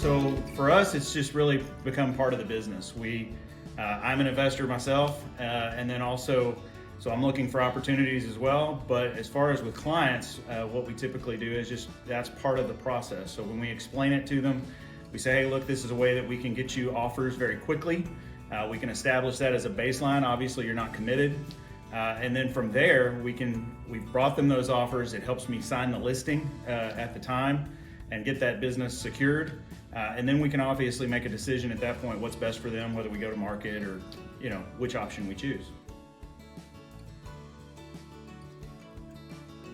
So for us, it's just really become part of the business. I'm an investor myself, and then also, so I'm looking for opportunities as well. But as far as with clients, what we typically do is just, that's part of the process. So when we explain it to them, we say, hey, look, this is a way that we can get you offers very quickly. We can establish that as a baseline. Obviously, you're not committed. And then from there, we've brought them those offers. It helps me sign the listing at the time and get that business secured. And then we can obviously make a decision at that point, what's best for them, whether we go to market or, which option we choose.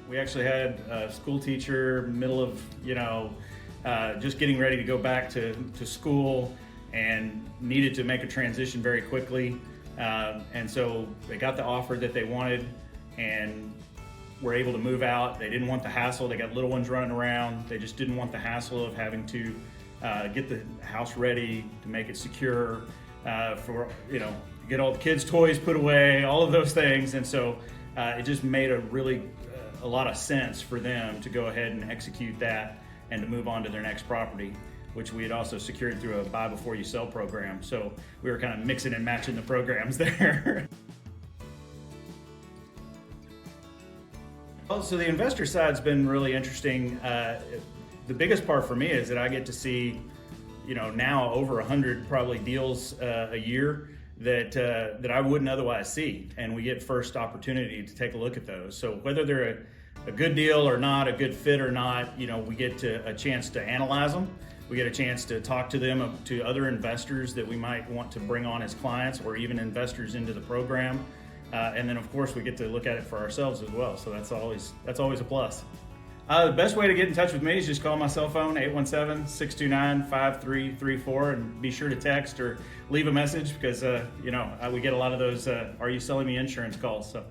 We actually had a school teacher, middle of, just getting ready to go back to school and needed to make a transition very quickly. And so they got the offer that they wanted and were able to move out. They didn't want the hassle. They got little ones running around. They just didn't want the hassle of having to get the house ready, to make it secure, get all the kids' toys put away, all of those things. And so it just made a lot of sense for them to go ahead and execute that and to move on to their next property, which we had also secured through a buy before you sell program. So we were kind of mixing and matching the programs there. Well, so the investor side's been really interesting. The biggest part for me is that I get to see, now over 100 probably deals a year that I wouldn't otherwise see, and we get first opportunity to take a look at those. So whether they're a good deal or not, a good fit or not, we get a chance to analyze them. We get a chance to talk to them, to other investors that we might want to bring on as clients, or even investors into the program. And then of course we get to look at it for ourselves as well. So that's always a plus. The best way to get in touch with me is just call my cell phone, 817-629-5334, and be sure to text or leave a message because, we get a lot of those, are you selling me insurance calls? So.